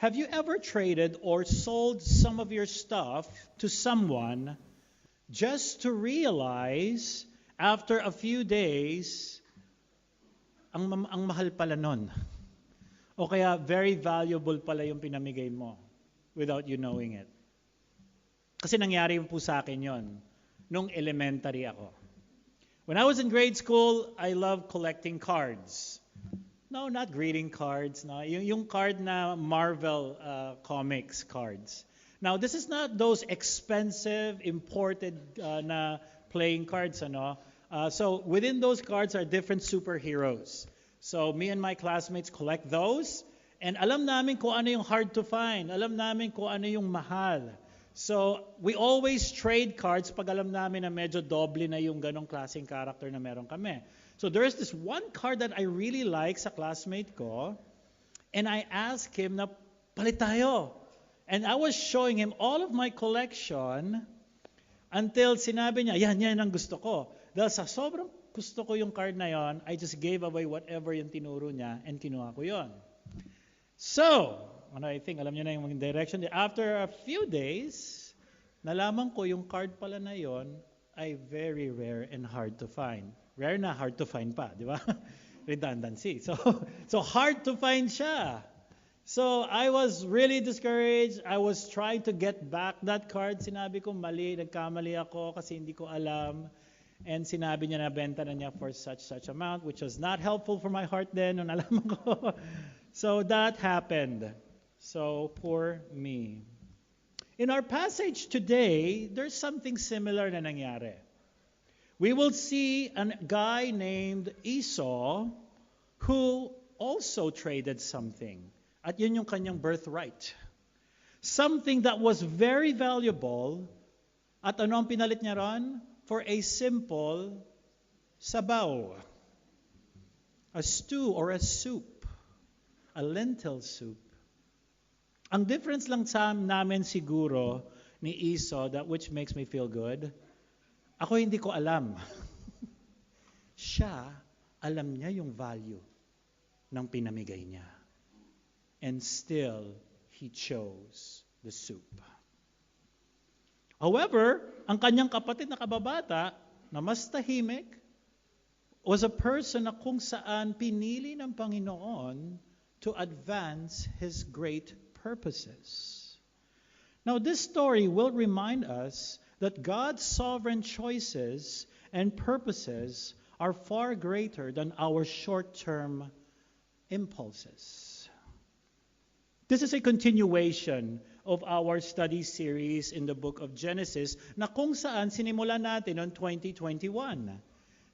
Have you ever traded or sold some of your stuff to someone just to realize after a few days, ang mahal pala nun? O kaya very valuable pala yung pinamigay mo without you knowing it? Kasi nangyari po sa akin yon nung elementary ako. When I was in grade school, I loved collecting cards. No, not greeting cards. No, yung card na Marvel comics cards. Now, this is not those expensive, imported na playing cards. So within those cards are different superheroes. So me and my classmates collect those. And alam namin kung ano yung hard to find. Alam namin kung ano yung mahal. So we always trade cards pag alam namin na medyo doble na yung ganong klaseng character na meron kami. So there's this one card that I really like sa classmate ko. And I asked him na palit tayo. And I was showing him all of my collection until sinabi niya, yan ang gusto ko. Dahil sa sobrang gusto ko yung card na yon, I just gave away whatever yung tinuro niya and kinuha ko yon. So, I think alam niyo na yung direction. After a few days, nalaman ko yung card pala na yon ay very rare and hard to find. Rare na hard to find pa, di ba? Redundancy. So hard to find siya. So I was really discouraged. I was trying to get back that card. Sinabi ko mali, nagkamali ako kasi hindi ko alam. And sinabi niya na benta na niya for such amount, which was not helpful for my heart then nung nalaman ko. So that happened. So poor me. In our passage today, there's something similar na nangyari. We will see a guy named Esau who also traded something. At yun yung kanyang birthright. Something that was very valuable. At ano ang pinalit niya ron? For a simple sabaw. A stew or a soup. A lentil soup. Ang difference lang sa namin siguro ni Esau, that which makes me feel good, ako hindi ko alam. Siya, alam niya yung value ng pinamigay niya. And still, he chose the soup. However, ang kanyang kapatid na kababata, na mas tahimik, was a person na kung saan pinili ng Panginoon to advance His great purposes. Now, this story will remind us that God's sovereign choices and purposes are far greater than our short-term impulses. This is a continuation of our study series in the book of Genesis na kung saan sinimulan natin noong 2021.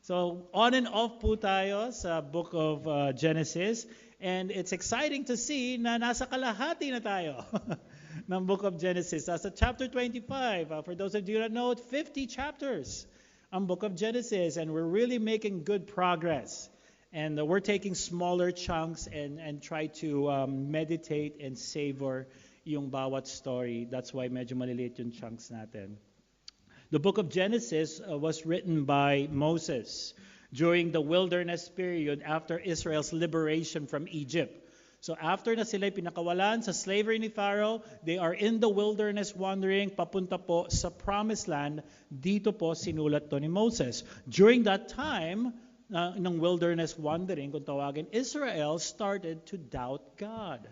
So, on and off po tayo sa book of Genesis. And it's exciting to see na nasa kalahati na tayo ng book of Genesis. Nasa chapter 25. For those of you that know it, 50 chapters ang book of Genesis. And we're really making good progress. And we're taking smaller chunks and try to meditate and savor yung bawat story. That's why medyo maliliit yung chunks natin. The book of Genesis was written by Moses during the wilderness period after Israel's liberation from Egypt. So after na sila pinakawalan sa slavery ni Pharaoh, they are in the wilderness wandering papunta po sa promised land. Dito po sinulat to ni Moses. During that time ng wilderness wandering, kung tawagin, Israel started to doubt God.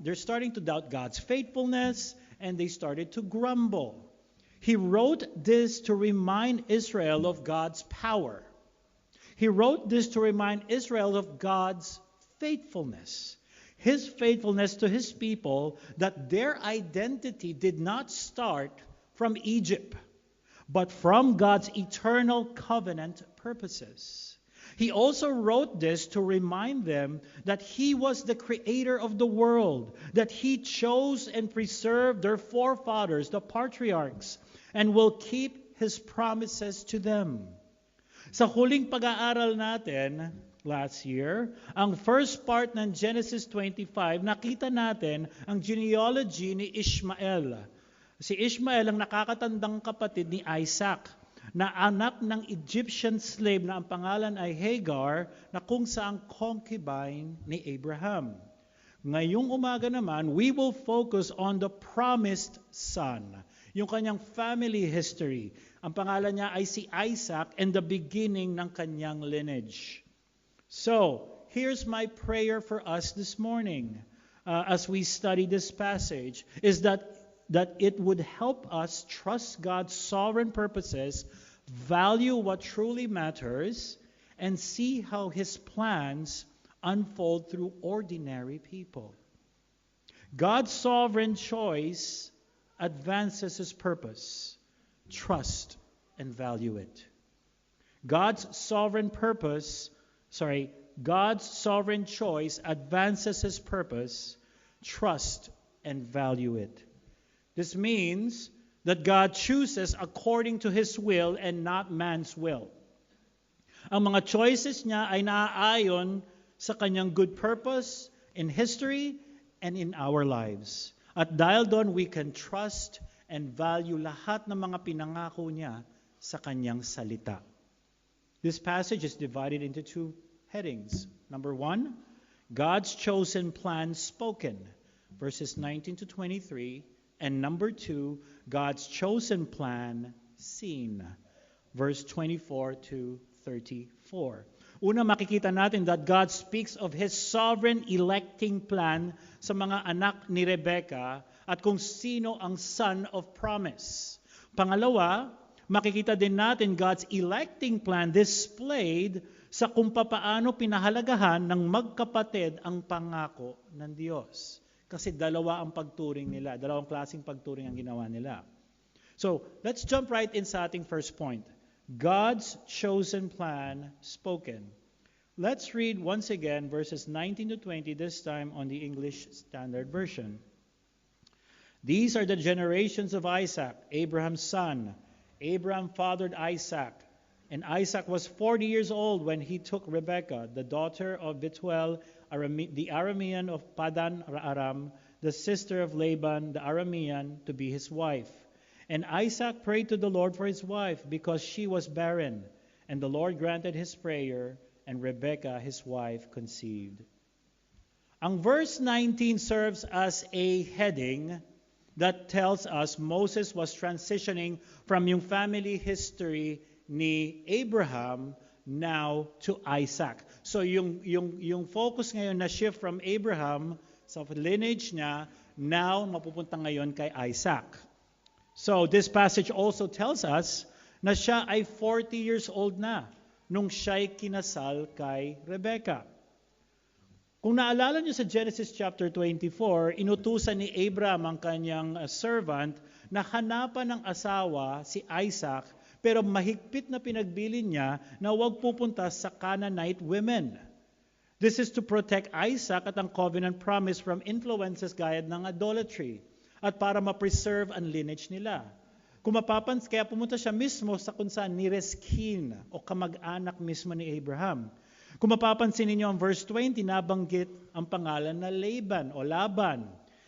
They're starting to doubt God's faithfulness and they started to grumble. He wrote this to remind Israel of God's power. He wrote this to remind Israel of God's faithfulness. His faithfulness to His people, that their identity did not start from Egypt, but from God's eternal covenant purposes. He also wrote this to remind them that He was the creator of the world, that He chose and preserved their forefathers, the patriarchs, and will keep His promises to them. Sa huling pag-aaral natin last year, ang first part ng Genesis 25, nakita natin ang genealogy ni Ishmael. Si Ishmael ang nakakatandang kapatid ni Isaac, na anak ng Egyptian slave na ang pangalan ay Hagar, na kung saang concubine ni Abraham. Ngayong umaga naman, we will focus on the promised son. Yung kanyang family history. Ang pangalan niya ay si Isaac and the beginning ng kanyang lineage. So, here's my prayer for us this morning as we study this passage, is that it would help us trust God's sovereign purposes, value what truly matters, and see how His plans unfold through ordinary people. God's sovereign choice advances His purpose. Trust and value it. God's sovereign choice advances His purpose. Trust and value it. This means that God chooses according to His will and not man's will. Ang mga choices niya ay naaayon sa kanyang good purpose in history and in our lives. At dahil doon, we can trust and value lahat ng mga pinangako niya sa kanyang salita. This passage is divided into two headings. Number 1, God's chosen plan spoken, verses 19 to 23. And number 2, God's chosen plan seen, verse 24 to 34. Una, makikita natin that God speaks of His sovereign electing plan sa mga anak ni Rebecca at kung sino ang son of promise. Pangalawa, makikita din natin God's electing plan displayed sa kung papaano pinahalagahan ng magkapatid ang pangako ng Diyos. Kasi dalawa ang pagturing nila, dalawang klaseng pagturing ang ginawa nila. So, let's jump right in sa ating first point. God's chosen plan spoken. Let's read once again verses 19 to 20, this time on the English Standard Version. These are the generations of Isaac, Abraham's son. Abraham fathered Isaac, and Isaac was 40 years old when he took Rebekah, the daughter of Bethuel, the Aramean of Padan Aram, the sister of Laban, the Aramean, to be his wife. And Isaac prayed to the Lord for his wife because she was barren. And the Lord granted his prayer, and Rebekah, his wife, conceived. Ang verse 19 serves as a heading that tells us Moses was transitioning from yung family history ni Abraham now to Isaac. So yung focus ngayon na shift from Abraham sa lineage niya, now mapupunta ngayon kay Isaac. So this passage also tells us na siya ay 40 years old na nung siya'y kinasal kay Rebecca. Kung naalala niyo sa Genesis chapter 24, inutusan ni Abraham ang kanyang servant na hanapan ng asawa si Isaac, pero mahigpit na pinagbilin niya na huwag pupunta sa Canaanite women. This is to protect Isaac at ang covenant promise from influences gaya ng idolatry at para ma-preserve ang lineage nila. Kung mapapansin, kaya pumunta siya mismo sa kung saan ni Reskin o kamag-anak mismo ni Abraham. Kung mapapansin ninyo ang verse 20, nabanggit ang pangalan na Laban.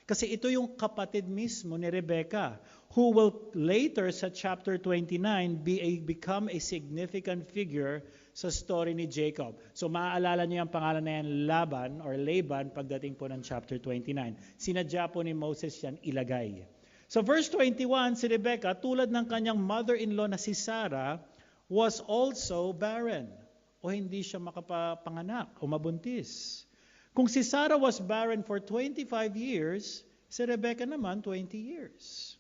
Kasi ito yung kapatid mismo ni Rebecca, who will later sa chapter 29 become a significant figure sa story ni Jacob. So maaalala niyo ang pangalan na yan, Laban pagdating po ng chapter 29. Sinadya po ni Moses yan ilagay. So verse 21, si Rebecca, tulad ng kanyang mother-in-law na si Sarah, was also barren. O hindi siya makapanganak o mabuntis. Kung si Sarah was barren for 25 years, si Rebecca naman 20 years.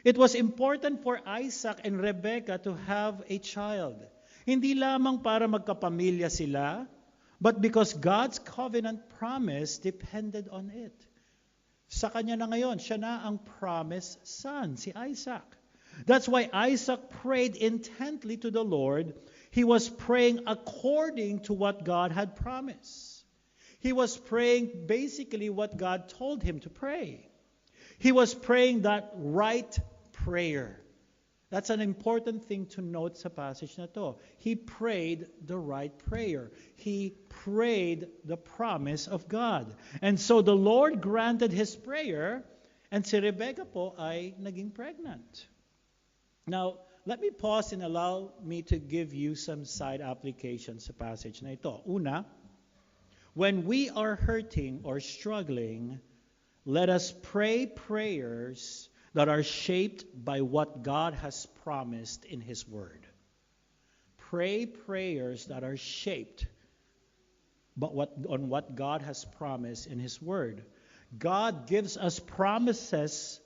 It was important for Isaac and Rebecca to have a child. Hindi lamang para magkapamilya sila, but because God's covenant promise depended on it. Sa kanya na ngayon, siya na ang promised son, si Isaac. That's why Isaac prayed intently to the Lord. He was praying according to what God had promised. He was praying basically what God told him to pray. He was praying that right prayer. That's an important thing to note sa passage na to. He prayed the right prayer. He prayed the promise of God. And so the Lord granted his prayer, and si Rebecca po ay naging pregnant. Now, let me pause and allow me to give you some side applications sa passage na ito. Una, When we are hurting or struggling, let us pray prayers that are shaped by what God has promised in His Word. Pray prayers that are shaped on what God has promised in His Word. God gives us promises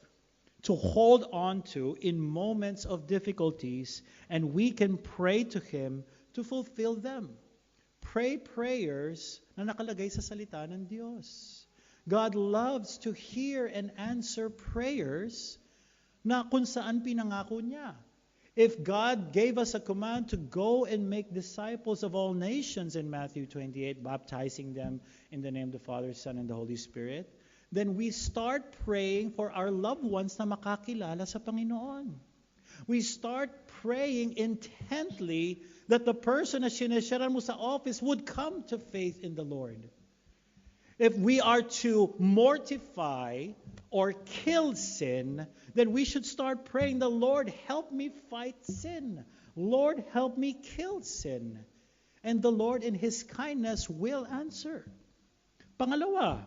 to hold on to in moments of difficulties, and we can pray to Him to fulfill them. Pray prayers na nakalagay sa salita ng Diyos. God loves to hear and answer prayers na kung saan pinangako niya. If God gave us a command to go and make disciples of all nations in Matthew 28, baptizing them in the name of the Father, Son, and the Holy Spirit, then we start praying for our loved ones na makakilala sa Panginoon. We start praying intently that the person na sinasyaran mo sa office would come to faith in the Lord. If we are to mortify or kill sin, then we should start praying, the Lord, help me fight sin. Lord, help me kill sin. And the Lord in His kindness will answer. Pangalawa,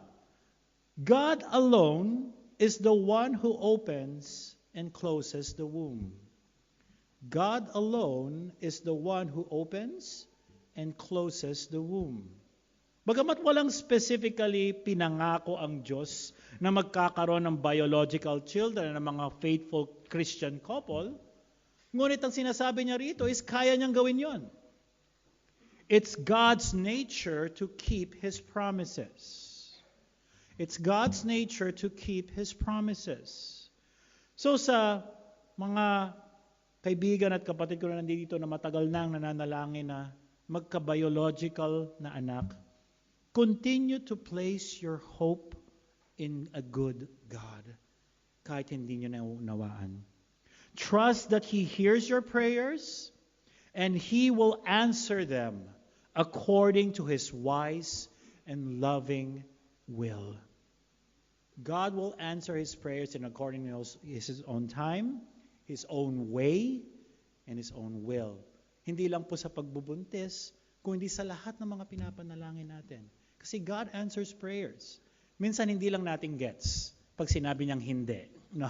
God alone is the one who opens and closes the womb. God alone is the one who opens and closes the womb. Bagamat walang specifically pinangako ang Diyos na magkakaroon ng biological children ng mga faithful Christian couple, ngunit ang sinasabi niya rito is kaya niyang gawin yon. It's God's nature to keep His promises. It's God's nature to keep His promises. So sa mga kaibigan at kapatid ko na nandito na matagal nang nananalangin na magka-biological na anak, continue to place your hope in a good God, kahit hindi nyo naunawaan. Trust that He hears your prayers and He will answer them according to His wise and loving will. God will answer His prayers in according to His own time, His own way, and His own will. Hindi lang po sa pagbubuntis, kundi sa lahat ng mga pinapanalangin natin. Kasi God answers prayers. Minsan hindi lang natin gets pag sinabi niyang hindi. No?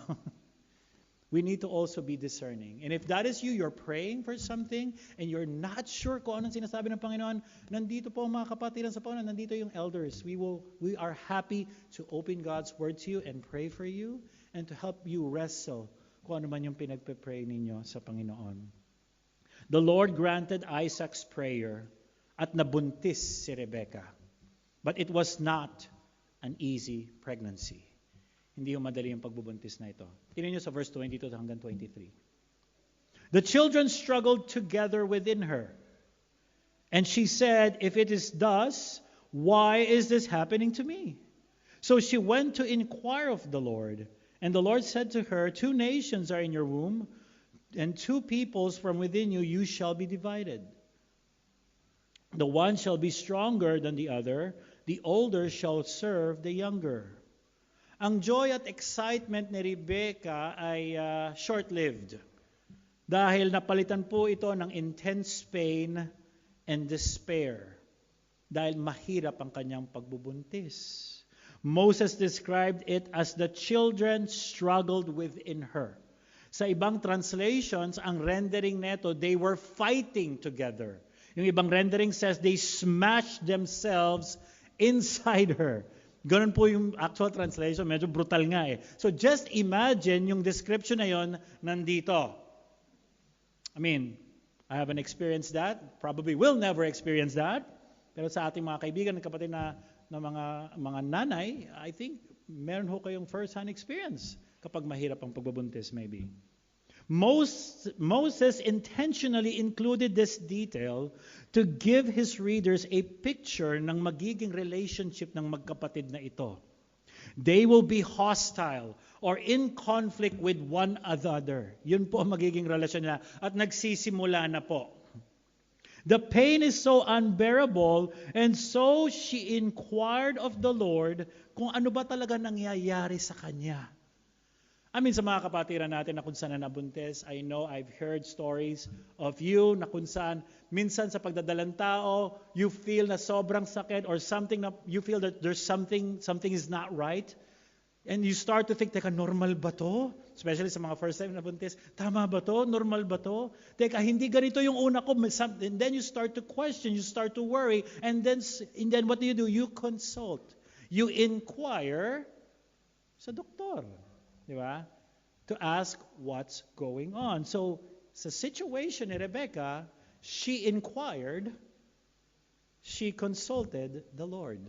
We need to also be discerning. And if that is you, you're praying for something and you're not sure kung anong sinasabi ng Panginoon, nandito po mga kapatiran sa Panginoon, nandito yung elders. We are happy to open God's Word to you and pray for you and to help you wrestle kung ano man yung pinagpe-pray ninyo sa Panginoon. The Lord granted Isaac's prayer at nabuntis si Rebecca. But it was not an easy pregnancy. Hindi yung madali yung pagbubuntis na ito. Tingnan niyo sa verse 22 hanggang 23. The children struggled together within her. And she said, if it is thus, why is this happening to me? So she went to inquire of the Lord. And the Lord said to her, 2 nations are in your womb, and 2 peoples from within you shall be divided. The one shall be stronger than the other, the older shall serve the younger. Ang joy at excitement ni Rebecca ay short-lived dahil napalitan po ito ng intense pain and despair dahil mahirap ang kanyang pagbubuntis. Moses described it as the children struggled within her. Sa ibang translations, ang rendering neto, they were fighting together. Yung ibang rendering says they smashed themselves inside her. Ganun po yung actual translation, medyo brutal nga eh. So just imagine yung description na yon nandito. I mean, I haven't experienced that. Probably will never experience that. Pero sa ating mga kaibigan at kapatid na mga nanay, I think meron ho kayong first-hand experience kapag mahirap ang pagbubuntis maybe. Moses intentionally included this detail to give his readers a picture ng magiging relationship ng magkapatid na ito. They will be hostile or in conflict with one another. Yun po ang magiging relasyon nila at nagsisimula na po. The pain is so unbearable and so she inquired of the Lord kung ano ba talaga nangyayari sa kanya. Sa mga kapatiran natin na kung saan na nabuntis, I know I've heard stories of you na kung saan minsan sa pagdadalang tao, you feel na sobrang sakit or something na you feel that there's something is not right. And you start to think, teka, normal ba to? Especially sa mga first time na buntis, tama ba to? Normal ba to? Teka, hindi ganito yung una ko. And then you start to question, you start to worry, and then what do? You consult. You inquire sa doktor. Di ba? To ask what's going on. So, sa situation ni Rebecca, she inquired, she consulted the Lord.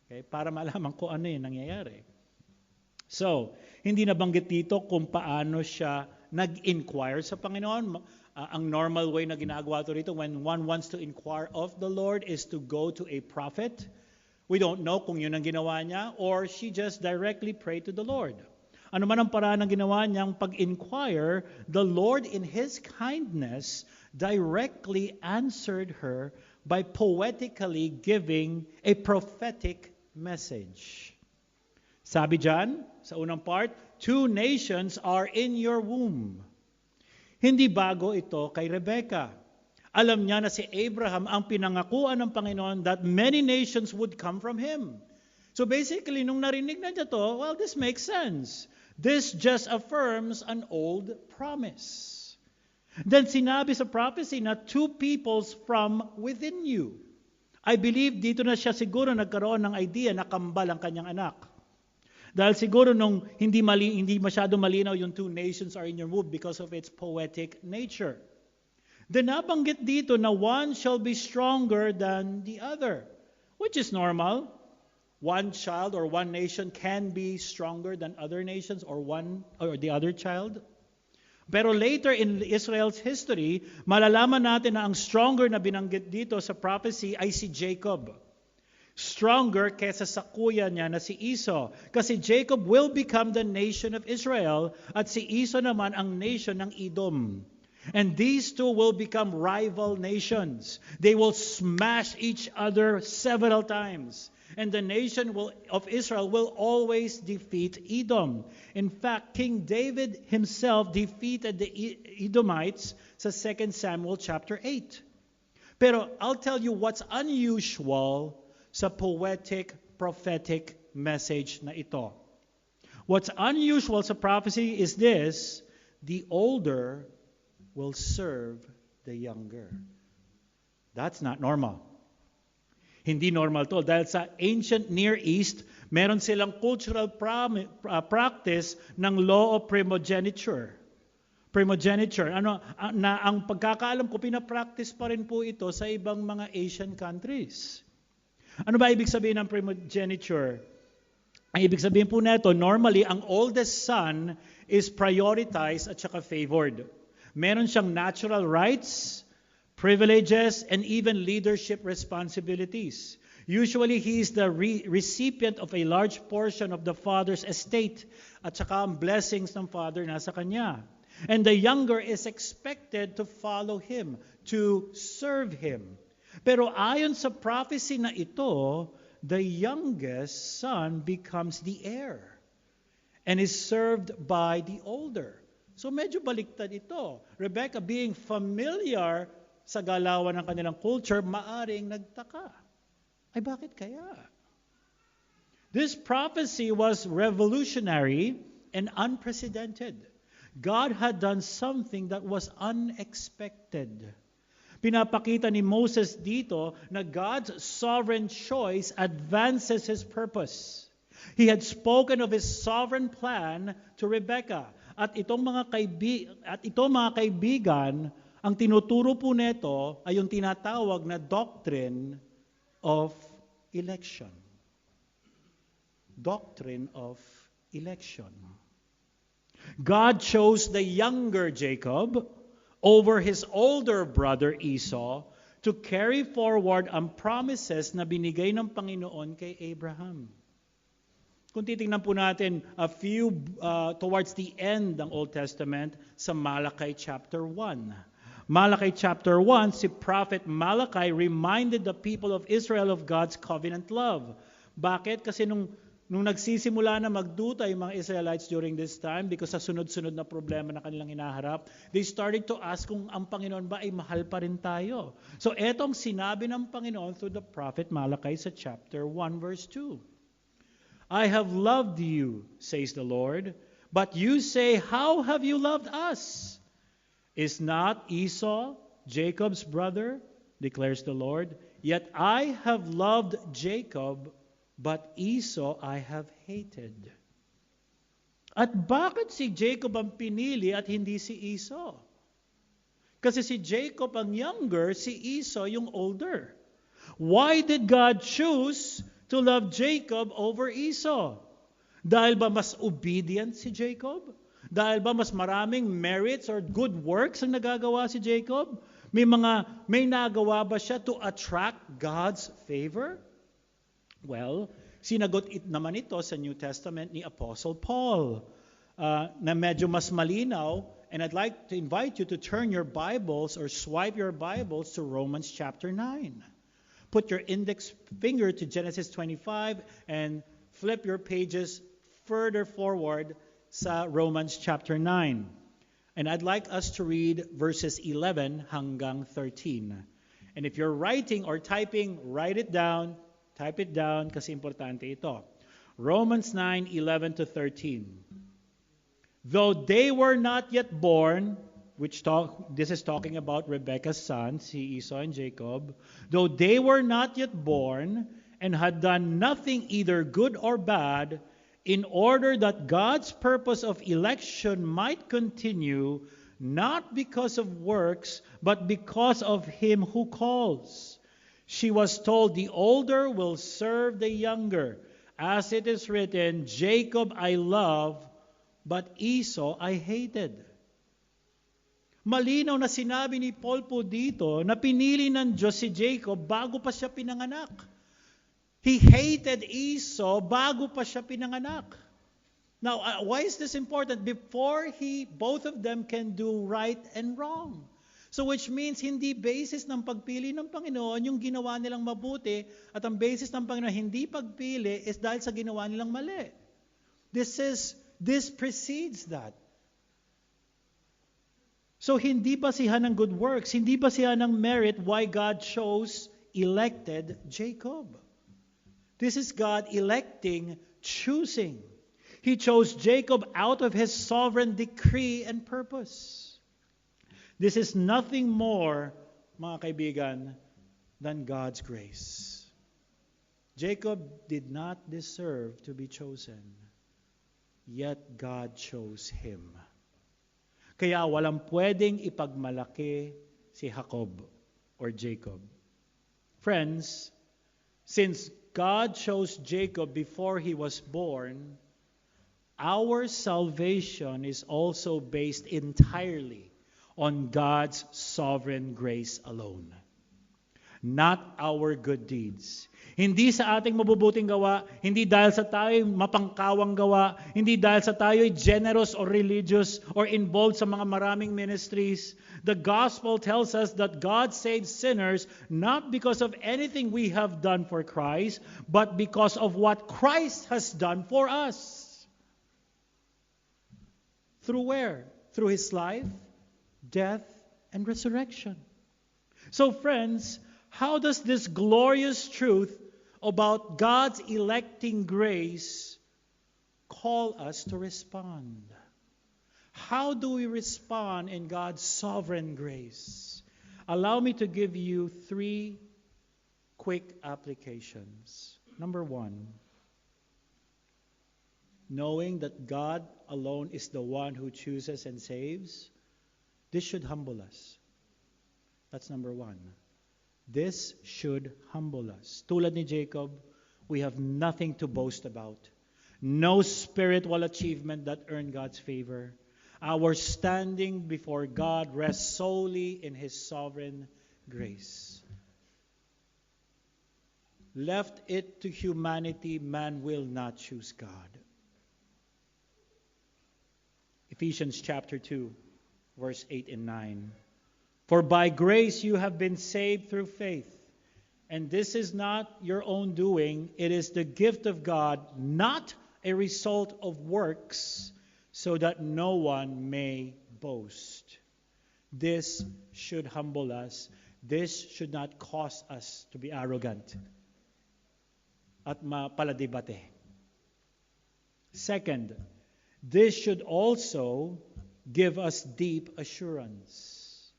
Okay? Para malaman kung ano yung nangyayari. So, hindi nabanggit dito kung paano siya nag-inquire sa Panginoon. Ang normal way na ginagawa ito rito when one wants to inquire of the Lord is to go to a prophet. We don't know kung yun ang ginawa niya or she just directly prayed to the Lord. Ano man ang paraan ng ginawa niyang pag-inquire, the Lord in His kindness directly answered her by poetically giving a prophetic message. Sabi dyan, sa unang part, 2 nations are in your womb. Hindi bago ito kay Rebecca. Alam niya na si Abraham ang pinangakuan ng Panginoon that many nations would come from him. So basically, nung narinig na niya to, well, this makes sense. This just affirms an old promise. Then sinabi sa prophecy na 2 peoples from within you. I believe dito na siya siguro nagkaroon ng idea na kambal ang kanyang anak. Dahil siguro nung hindi masyado malinaw yung 2 nations are in your womb because of its poetic nature. Then nabanggit dito na one shall be stronger than the other, which is normal. One child or one nation can be stronger than other nations or the other child. Pero later in Israel's history, malalaman natin na ang stronger na binanggit dito sa prophecy ay si Jacob. Stronger kesa sa kuya niya na si Esau. Kasi Jacob will become the nation of Israel at si Esau naman ang nation ng Edom. And these 2 will become rival nations. They will smash each other several times. And the nation of Israel will always defeat Edom. In fact, King David himself defeated the Edomites sa 2 Samuel chapter 8. Pero I'll tell you what's unusual sa poetic, prophetic message na ito. What's unusual sa prophecy is this: the older will serve the younger. That's not normal. Hindi normal to. Dahil sa ancient Near East, meron silang cultural practice ng law of primogeniture. Na ang pagkakaalam ko, pinapractice pa rin po ito sa ibang mga Asian countries. Ano ba ibig sabihin ng primogeniture? Ang ibig sabihin po nito, normally, ang oldest son is prioritized at saka favored. Meron siyang natural rights, privileges, and even leadership responsibilities. Usually, he is the recipient of a large portion of the father's estate at saka ang blessings ng father nasa kanya. And the younger is expected to follow him, to serve him. Pero ayon sa prophecy na ito, the youngest son becomes the heir and is served by the older. So medyo baliktad ito. Rebecca, being familiar sa galawan ng kanilang culture, maaring nagtaka. Ay bakit kaya? This prophecy was revolutionary and unprecedented. God had done something that was unexpected. Pinapakita ni Moses dito na God's sovereign choice advances His purpose. He had spoken of His sovereign plan to Rebecca. At itong mga kaibigan, ang tinuturo po nito ay yung tinatawag na doctrine of election. Doctrine of election. God chose the younger Jacob over his older brother Esau to carry forward ang promises na binigay ng Panginoon kay Abraham. Kung titingnan po natin a few towards the end ng Old Testament sa Malachi chapter 1. Malachi chapter 1, si Prophet Malachi reminded the people of Israel of God's covenant love. Bakit? Kasi nung Nung nagsisimula na magduda yung mga Israelites during this time because sa sunod-sunod na problema na kanilang hinaharap, they started to ask kung ang Panginoon ba ay mahal pa rin tayo. So etong sinabi ng Panginoon through the prophet Malachi sa chapter 1 verse 2. I have loved you, says the Lord, but you say, how have you loved us? Is not Esau Jacob's brother, declares the Lord? Yet I have loved Jacob, but Esau I have hated. At bakit si Jacob ang pinili at hindi si Esau? Kasi si Jacob ang younger, si Esau yung older. Why did God choose to love Jacob over Esau? Dahil ba mas obedient si Jacob? Dahil ba mas maraming merits or good works ang nagagawa si Jacob? May nagawa ba siya to attract God's favor? Well, sinagot naman ito sa New Testament ni Apostle Paul na medyo mas malinaw, and I'd like to invite you to turn your Bibles or swipe your Bibles to Romans chapter 9. Put your index finger to Genesis 25 and flip your pages further forward sa Romans chapter 9. And I'd like us to read verses 11 hanggang 13. And if you're writing or typing, write it down. Type it down kasi importante ito. Romans 9:11 to 13. Though they were not yet born, this is talking about Rebekah's sons, si Esau and Jacob. Though they were not yet born and had done nothing either good or bad, in order that God's purpose of election might continue, not because of works, but because of him who calls. She was told, the older will serve the younger. As it is written, Jacob I love, but Esau I hated. Malinaw na sinabi ni Paul po dito na pinili ng Diyos si Jacob bago pa siya pinanganak. He hated Esau bago pa siya pinanganak. Now, why is this important? Before both of them can do right and wrong. So which means hindi basis ng pagpili ng Panginoon yung ginawa nilang mabuti at ang basis ng Panginoon hindi pagpili is dahil sa ginawa nilang mali. This precedes that. So hindi basihan ng good works, hindi basihan ng merit why God elected Jacob. This is God electing, choosing. He chose Jacob out of his sovereign decree and purpose. This is nothing more, mga kaibigan, than God's grace. Jacob did not deserve to be chosen, yet God chose him. Kaya walang pwedeng ipagmalaki si Jacob or Jacob. Friends, since God chose Jacob before he was born, our salvation is also based entirely on God's sovereign grace alone. Not our good deeds. Hindi sa ating mabubuting gawa, hindi dahil sa tayo mapangkawang gawa, hindi dahil sa tayo generous or religious or involved sa mga maraming ministries. The gospel tells us that God saves sinners not because of anything we have done for Christ, but because of what Christ has done for us. Through where? Through his life, death, and resurrection. So friends, how does this glorious truth about God's electing grace call us to respond? How do we respond in God's sovereign grace? Allow me to give you 3 quick applications. Number 1, knowing that God alone is the one who chooses and saves, this should humble us. That's number 1. This should humble us. Tulad ni Jacob, we have nothing to boast about. No spiritual achievement that earned God's favor. Our standing before God rests solely in his sovereign grace. Left it to humanity, man will not choose God. Ephesians chapter 2. Verse 8 and 9. For by grace you have been saved through faith, And this is not your own doing. It is the gift of God, not a result of works, so that no one may boast. This should humble us. This should not cause us to be arrogant at mapaladibate. Second, this should also give us deep assurance.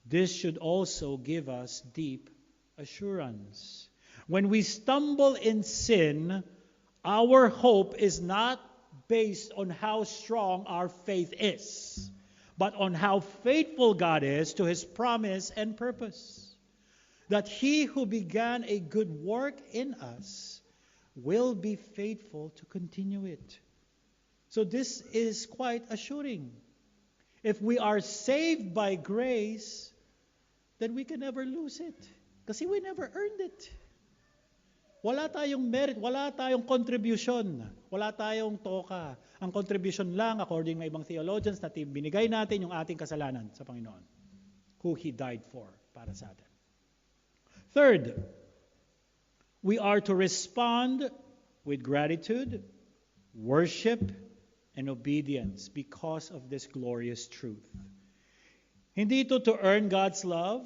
This should also give us deep assurance. When we stumble in sin, our hope is not based on how strong our faith is, but on how faithful God is to His promise and purpose. That He who began a good work in us will be faithful to continue it. So this is quite assuring. If we are saved by grace, then we can never lose it. Kasi we never earned it. Wala tayong merit, wala tayong contribution, wala tayong toka. Ang contribution lang, according na ibang theologians, na binigay natin yung ating kasalanan sa Panginoon, who He died for, para sa atin. Third, we are to respond with gratitude, worship, and obedience because of this glorious truth. Hindi ito to earn God's love,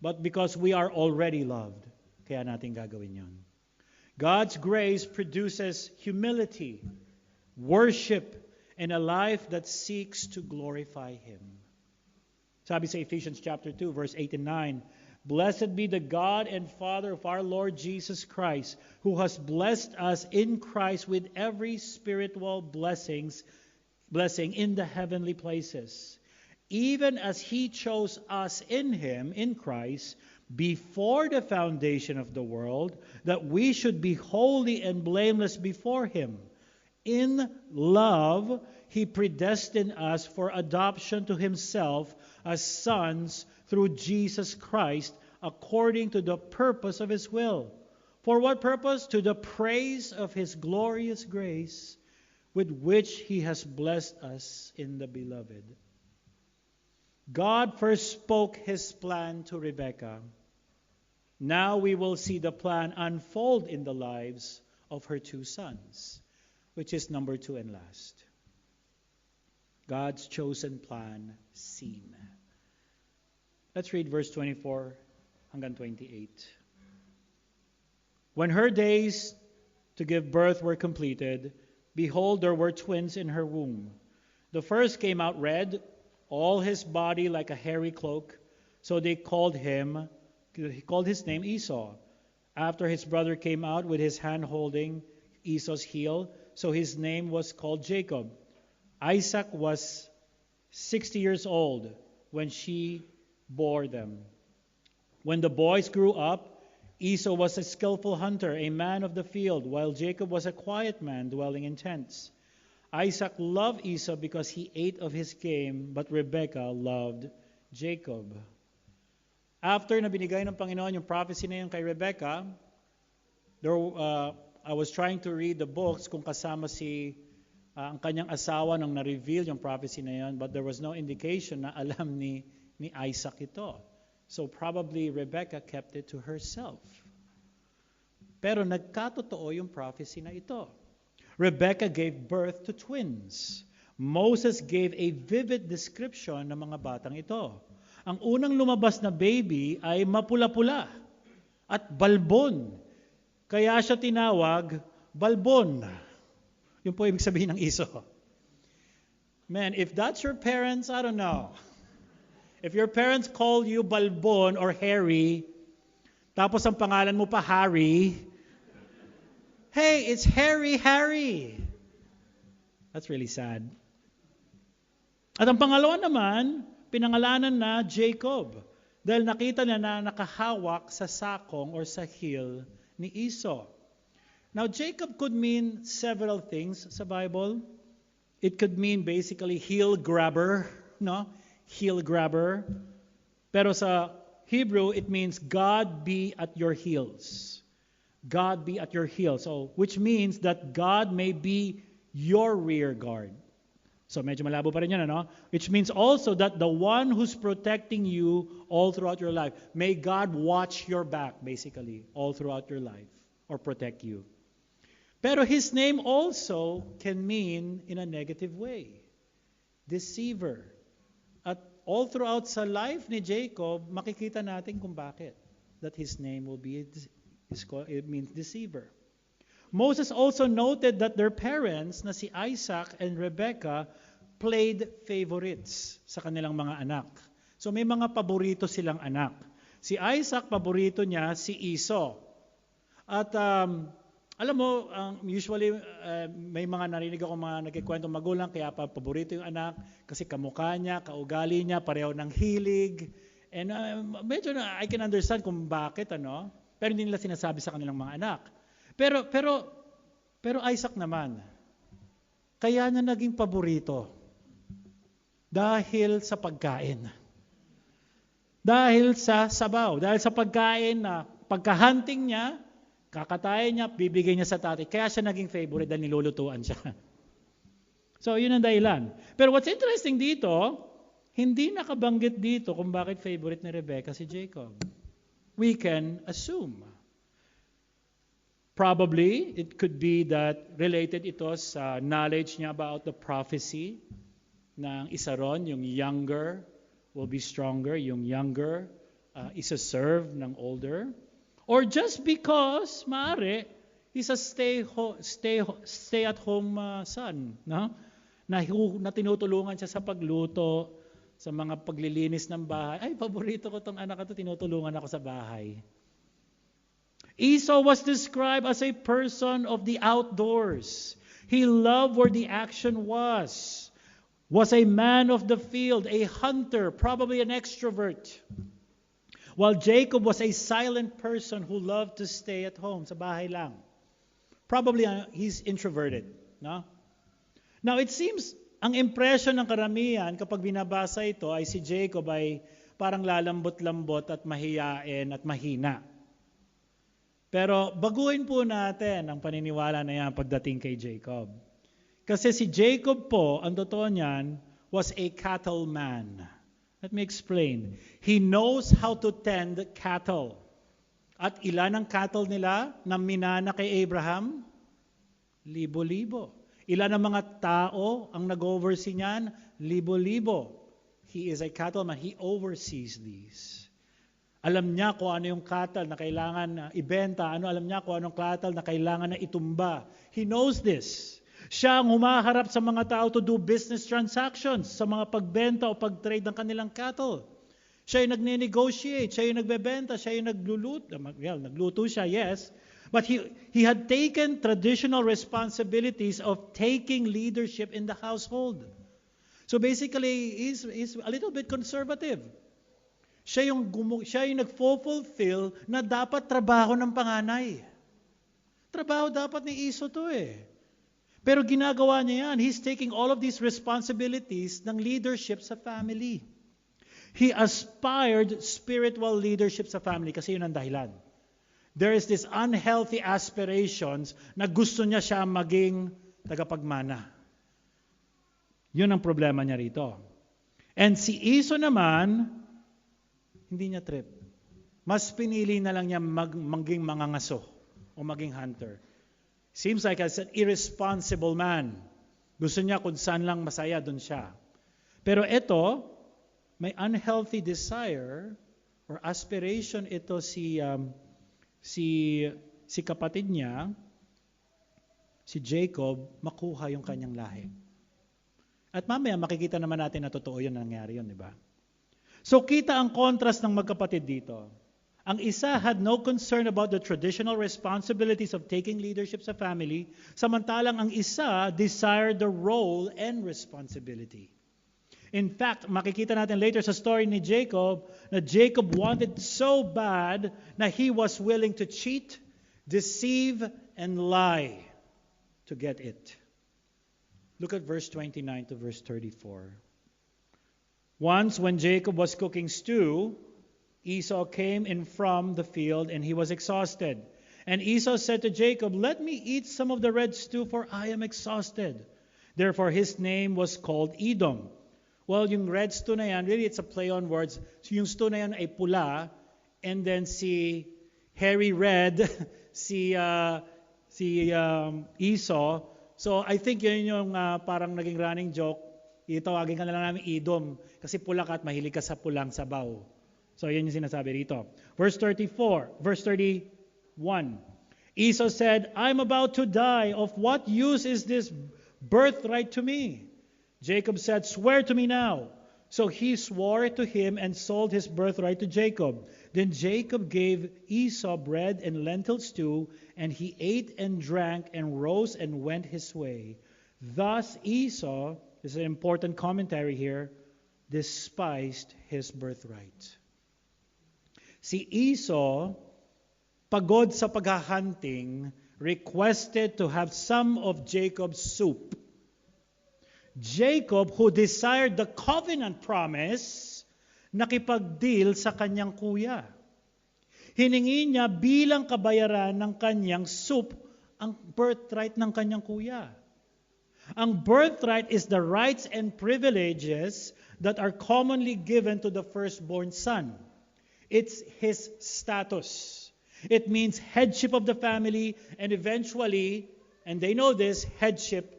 but because we are already loved. Kaya natin gagawin yon. God's grace produces humility, worship, and a life that seeks to glorify Him. Sabi sa Ephesians chapter 2, verse 8 and 9, Blessed be the God and Father of our Lord Jesus Christ, who has blessed us in Christ with every spiritual blessing in the heavenly places, even as He chose us in Him, in Christ, before the foundation of the world, that we should be holy and blameless before Him. In love, He predestined us for adoption to Himself as sons through Jesus Christ, according to the purpose of His will. For what purpose? To the praise of His glorious grace, with which He has blessed us in the Beloved. God first spoke His plan to Rebekah. Now we will see the plan unfold in the lives of her two sons, which is number 2 and last. God's chosen plan seen. Let's read verse 24 hanggang 28. When her days to give birth were completed, behold, there were twins in her womb. The first came out red, all his body like a hairy cloak. So he called his name Esau. After his brother came out with his hand holding Esau's heel, so his name was called Jacob. Isaac was 60 years old when she bore them. When the boys grew up, Esau was a skillful hunter, a man of the field, while Jacob was a quiet man dwelling in tents. Isaac loved Esau because he ate of his game, but Rebekah loved Jacob. After na binigay ng Panginoon yung prophecy na yun kay Rebekah, I was trying to read the books kung kasama ang kanyang asawa nang na-reveal yung prophecy na yun, but there was no indication na alam ni Isaac ito. So probably Rebekah kept it to herself. Pero nagkatotoo yung prophecy na ito. Rebekah gave birth to twins. Moses gave a vivid description ng mga batang ito. Ang unang lumabas na baby ay mapula-pula at balbon. Kaya siya tinawag balbon. Yun po ibig sabihin ng Esau. Man, if that's your parents, I don't know. If your parents call you balbon or Harry, tapos ang pangalan mo pa Harry, hey, it's Harry. That's really sad. At ang pangalawa naman, pinangalanan na Jacob. Dahil nakita niya na nakahawak sa sakong or sa heel ni Esau. Now, Jacob could mean several things sa Bible. It could mean basically heel grabber, no? Heel grabber. Pero sa Hebrew, it means God be at your heels. God be at your heels. So, which means that God may be your rear guard. So medyo malabo pa rin yan, ano? Which means also that the one who's protecting you all throughout your life, may God watch your back, basically, all throughout your life, or protect you. Pero His name also can mean in a negative way. Deceiver. At all throughout sa life ni Jacob, makikita natin kung bakit. That his name will be, it means deceiver. Moses also noted that their parents, na si Isaac and Rebekah, played favorites sa kanilang mga anak. So may mga paborito silang anak. Si Isaac, paborito niya si Esau. At alam mo, usually may mga narinig ako mga nagkikwento magulang, kaya paborito yung anak kasi kamukha niya, kaugali niya, pareho ng hilig. And medyo na I can understand kung bakit, ano? Pero hindi nila sinasabi sa kanilang mga anak. Pero Isaac naman, kaya niya naging paborito dahil sa pagkain. Dahil sa sabaw, dahil sa pagkain na pagka-hunting niya, kakatayin niya, bibigay niya sa tatay. Kaya siya naging favorite dahil nilulutuan siya. So, yun ang dahilan. Pero what's interesting dito, hindi nakabanggit dito kung bakit favorite ni Rebekah si Jacob. We can assume. Probably, it could be that related ito sa knowledge niya about the prophecy ng isa ron, yung younger will be stronger, yung younger isa-serve ng older. Or just because, maaari, he's a stay-at-home son, no? Na tinutulungan siya sa pagluto, sa mga paglilinis ng bahay. Ay, paborito ko tong anak ko, tinutulungan ako sa bahay. Esau was described as a person of the outdoors. He loved where the action was a man of the field, a hunter, probably an extrovert. While Jacob was a silent person who loved to stay at home, sa bahay lang. Probably he's introverted. No? Now it seems, ang impression ng karamihan kapag binabasa ito ay si Jacob ay parang lalambot-lambot at mahiyain at mahina. Pero baguhin po natin ang paniniwala na yan pagdating kay Jacob. Kasi si Jacob po, ang totoo niyan, was a cattleman. Let me explain. He knows how to tend cattle. At ilan ang cattle nila na minana kay Abraham? Libo-libo. Ilan ang mga tao ang nag-oversee niyan? Libo-libo. He is a cattleman. He oversees these. Alam niya kung ano yung cattle na kailangan ibenta. Alam niya kung anong cattle na kailangan na itumba. He knows this. Siya ang humaharap sa mga tao to do business transactions, sa mga pagbenta o pag-trade ng kanilang cattle. Siya yung nagne-negotiate, siya yung nagbebenta, siya yung nagluluto. Well, nagluto siya, yes. But he had taken traditional responsibilities of taking leadership in the household. So basically, he's a little bit conservative. Siya yung nag-fulfill na dapat trabaho ng panganay. Trabaho dapat ni Esau to eh. Pero ginagawa niya yan. He's taking all of these responsibilities ng leadership sa family. He aspired spiritual leadership sa family kasi yun ang dahilan. There is this unhealthy aspirations na gusto niya siya maging tagapagmana. Yun ang problema niya rito. And si Esau naman, hindi niya trip. Mas pinili na lang niya maging mangangaso o maging hunter. Seems like as an irresponsible man. Gusto niya kung saan lang masaya, doon siya. Pero ito, may unhealthy desire or aspiration ito si kapatid niya, si Jacob, makuha yung kanyang lahi. At mamaya makikita naman natin na totoo yun, nangyari yun, di ba? So kita ang contrast ng magkapatid dito. Ang isa had no concern about the traditional responsibilities of taking leadership sa family, samantalang ang isa desired the role and responsibility. In fact, makikita natin later sa story ni Jacob, na Jacob wanted so bad na he was willing to cheat, deceive, and lie to get it. Look at verse 29 to verse 34. Once when Jacob was cooking stew, Esau came in from the field, and he was exhausted. And Esau said to Jacob, "Let me eat some of the red stew, for I am exhausted." Therefore, his name was called Edom. Well, yung red stew na yan, really it's a play on words. So yung stew na yan ay pula, and then si Harry Red, si Esau. So I think yun yung parang naging running joke. Itawagin ka na lang namin Edom kasi pula ka at mahilig ka sa pulang sabaw. So yun yung sinasabi rito. Verse 31. Esau said, I'm about to die. Of what use is this birthright to me? Jacob said, swear to me now. So he swore to him and sold his birthright to Jacob. Then Jacob gave Esau bread and lentil stew, and he ate and drank and rose and went his way. Thus Esau, this is an important commentary here, despised his birthright. Si Esau, pagod sa paghahunting, requested to have some of Jacob's soup. Jacob, who desired the covenant promise, nakipag-deal sa kanyang kuya. Hiningi niya bilang kabayaran ng kanyang soup ang birthright ng kanyang kuya. Ang birthright is the rights and privileges that are commonly given to the firstborn son. It's his status. It means headship of the family and eventually, and they know this, headship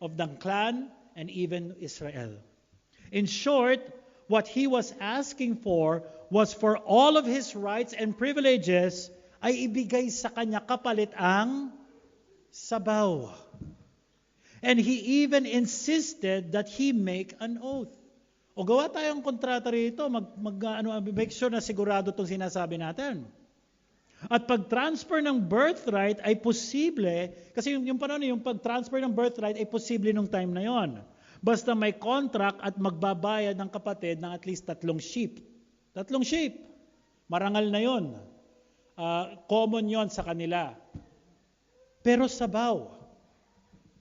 of the clan and even Israel. In short, what he was asking for was for all of his rights and privileges ay ibigay sa kanya kapalit ang sabaw. And he even insisted that he make an oath. O gawa tayong kontrata rito, make sure na sigurado itong sinasabi natin. At pag-transfer ng birthright ay posible, kasi yung pag-transfer ng birthright ay posible nung time na yon. Basta may contract at magbabayad ng kapatid ng at least 3 sheep. 3 sheep. Marangal na yon. Common yon sa kanila. Pero sabaw.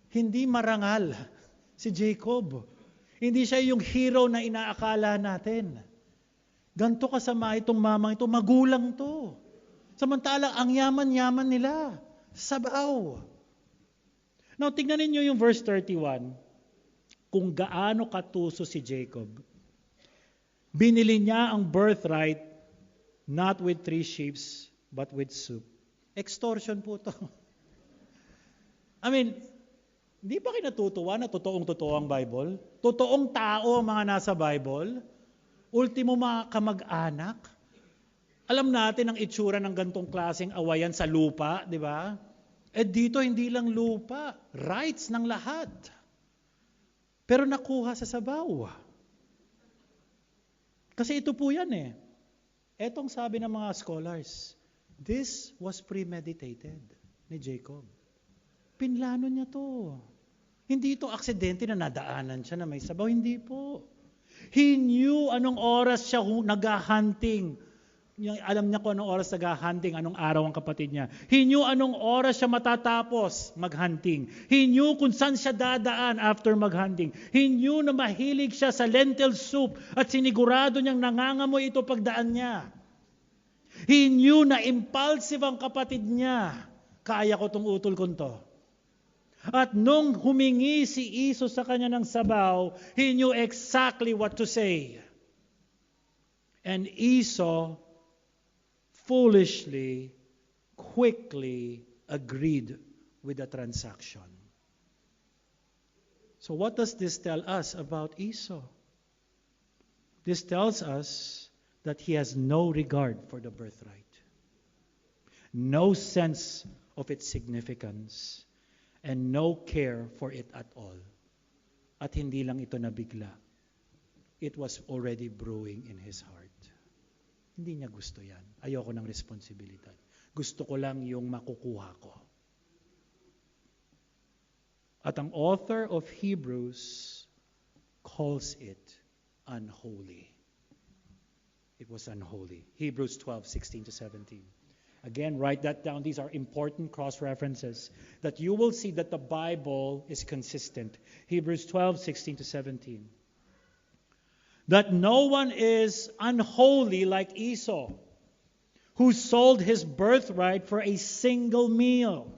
Hindi marangal si Jacob. Hindi siya yung hero na inaakala natin. Ganto kasama itong mamang ito, magulang to. Samantalang ang yaman-yaman nila, sabaw. Now, tignan ninyo yung verse 31, kung gaano katuso si Jacob. Binili niya ang birthright not with 3 sheep, but with soup. Extortion po to. I mean, hindi ba kayo natutuwa na totoong-totoo ang Bible? Totoong tao ang mga nasa Bible? Ultimo mga kamag-anak? Alam natin ang itsura ng gantong klaseng awayan sa lupa, di ba? Eh dito hindi lang lupa, rights ng lahat. Pero nakuha sa sabaw. Kasi ito po yan eh. Etong sabi ng mga scholars, this was premeditated ni Jacob. Pinlano niya to. Hindi ito aksidente na nadaanan siya na may sabaw. Hindi po. He knew anong oras siya nag-hunting. Alam niya kung anong oras nag-hunting, anong araw ang kapatid niya. He knew anong oras siya matatapos mag-hunting. He knew kung saan siya dadaan after mag-hunting. He knew na mahilig siya sa lentil soup at sinigurado niyang nangangamoy ito pagdaan niya. He knew na impulsive ang kapatid niya. Kaya ko itong utol ko to. At nung humingi si Esau sa kanya ng sabaw, he knew exactly what to say. And Esau foolishly, quickly agreed with the transaction. So what does this tell us about Esau? This tells us that he has no regard for the birthright, no sense of its significance, and no care for it at all. At hindi lang ito nabigla. It was already brewing in his heart. Hindi niya gusto yan. Ayoko ng responsibilidad. Gusto ko lang yung makukuha ko. At ang author of Hebrews calls it unholy. It was unholy. Hebrews 12:16-17. Again, write that down. These are important cross-references that you will see that the Bible is consistent. Hebrews 12:16-17. That no one is unholy like Esau, who sold his birthright for a single meal.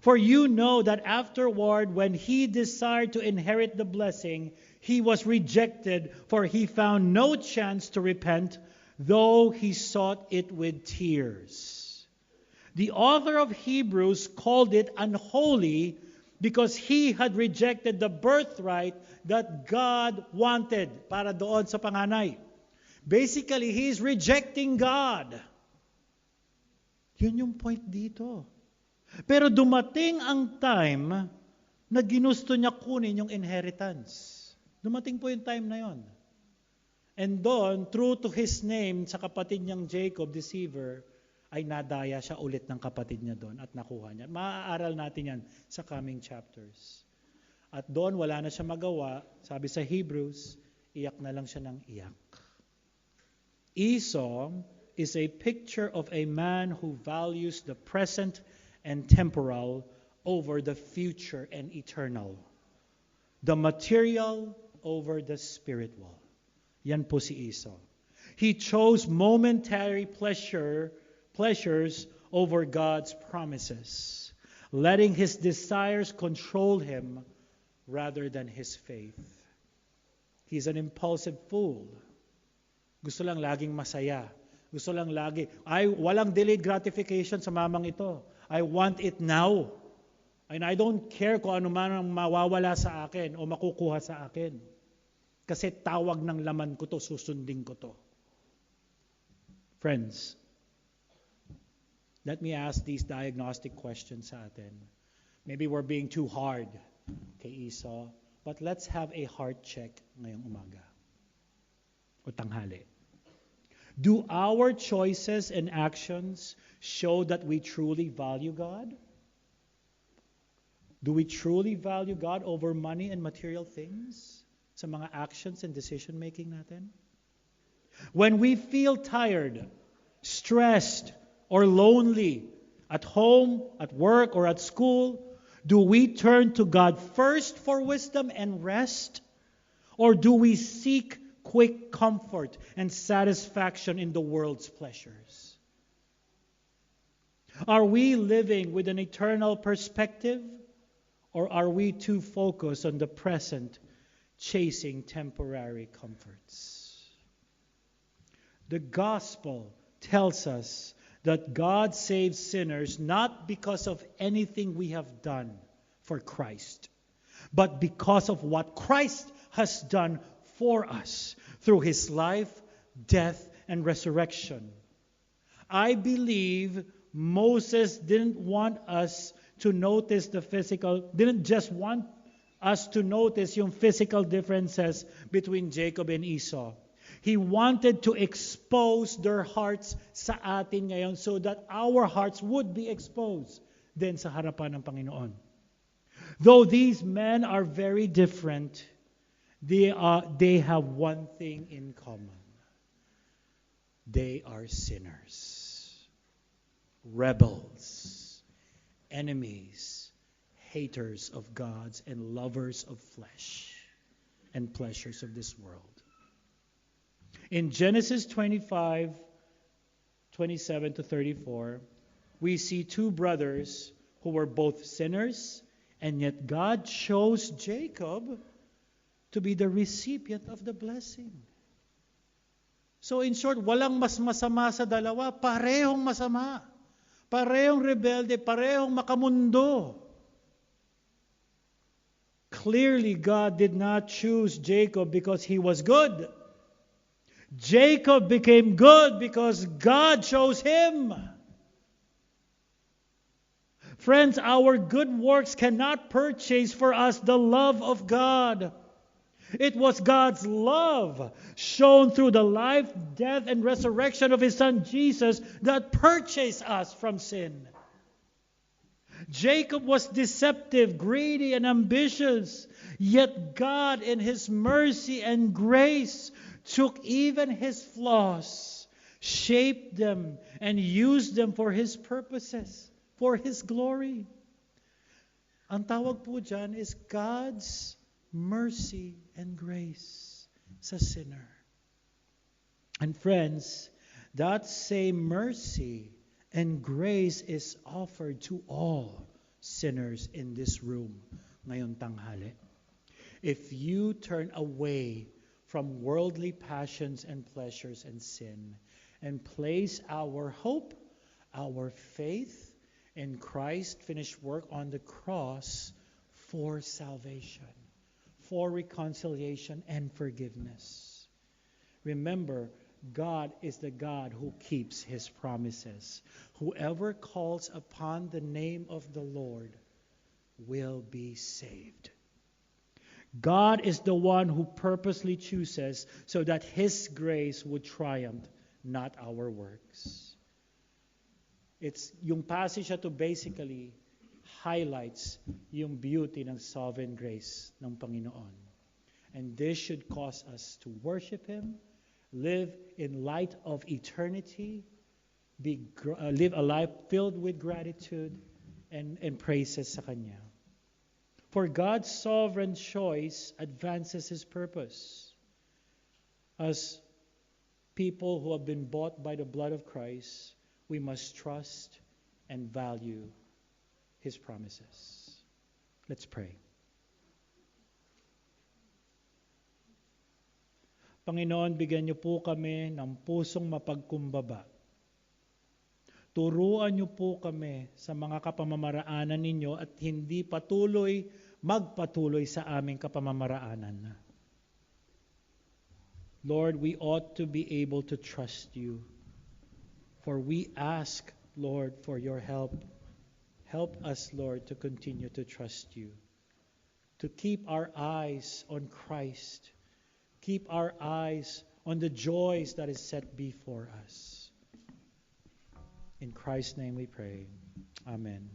For you know that afterward, when he desired to inherit the blessing, he was rejected, for he found no chance to repent, though he sought it with tears. The author of Hebrews called it unholy because he had rejected the birthright that God wanted para doon sa panganay. Basically, he is rejecting God. Yun yung point dito. Pero dumating ang time na ginusto niya kunin yung inheritance. Dumating po yung time na yon. And doon, true to his name, sa kapatid niyang Jacob, deceiver, ay nadaya siya ulit ng kapatid niya doon at nakuha niya. Maaaral natin yan sa coming chapters. At doon, wala na siya magawa. Sabi sa Hebrews, iyak na lang siya ng iyak. Esau is a picture of a man who values the present and temporal over the future and eternal. The material over the spiritual. Yan po si Esau. He chose momentary pleasures over God's promises, letting his desires control him rather than his faith. He's an impulsive fool. Gusto lang laging masaya. Gusto lang lagi. Walang delayed gratification sa mamang ito. I want it now. And I don't care kung ano man ang mawawala sa akin o makukuha sa akin. Kasi tawag ng laman ko to, susundin ko to. Friends, let me ask these diagnostic questions sa atin. Maybe we're being too hard kay Esau, but let's have a heart check ngayong umaga o tanghali. Do our choices and actions show that we truly value God? Do we truly value God over money and material things sa mga actions and decision-making natin? When we feel tired, stressed, or lonely at home, at work, or at school, do we turn to God first for wisdom and rest? Or do we seek quick comfort and satisfaction in the world's pleasures? Are we living with an eternal perspective, or are we too focused on the present, chasing temporary comforts? The gospel tells us that God saves sinners not because of anything we have done for Christ, but because of what Christ has done for us through his life, death, and resurrection. I believe Moses didn't just want us to notice yung physical differences between Jacob and Esau. He wanted to expose their hearts sa atin ngayon so that our hearts would be exposed din sa harapan ng Panginoon. Though these men are very different, they have one thing in common. They are sinners, rebels, enemies, haters of God's, and lovers of flesh and pleasures of this world. In Genesis 25:27-34, we see two brothers who were both sinners, and yet God chose Jacob to be the recipient of the blessing. So in short, walang mas masama sa dalawa, parehong masama. Parehong rebelde, parehong makamundo. Clearly, God did not choose Jacob because he was good. Jacob became good because God chose him. Friends, our good works cannot purchase for us the love of God. It was God's love shown through the life, death, and resurrection of his son Jesus that purchased us from sin. Jacob was deceptive, greedy, and ambitious. Yet God, in his mercy and grace, took even his flaws, shaped them, and used them for his purposes, for his glory. Ang tawag po dyan is God's mercy and grace sa sinner. And friends, that same mercy and grace is offered to all sinners in this room ngayon tanghali. If you turn away from worldly passions and pleasures and sin and place our hope, our faith in Christ's finished work on the cross for salvation, for reconciliation and forgiveness. Remember, God is the God who keeps His promises. Whoever calls upon the name of the Lord will be saved. God is the one who purposely chooses so that His grace would triumph, not our works. Yung passage na to basically highlights yung beauty ng sovereign grace ng Panginoon. And this should cause us to worship Him, live in light of eternity, live a life filled with gratitude and praises sa Kanya. For God's sovereign choice advances His purpose. As people who have been bought by the blood of Christ, we must trust and value His promises. Let's pray. Panginoon, bigyan niyo po kami ng pusong mapagkumbaba. Turuan niyo po kami sa mga kapamamaraanan ninyo at hindi magpatuloy sa aming kapamamaraanan. Lord, we ought to be able to trust you. For we ask, Lord, for your help. Help us, Lord, to continue to trust you. To keep our eyes on Christ. Keep our eyes on the joys that is set before us. In Christ's name we pray. Amen.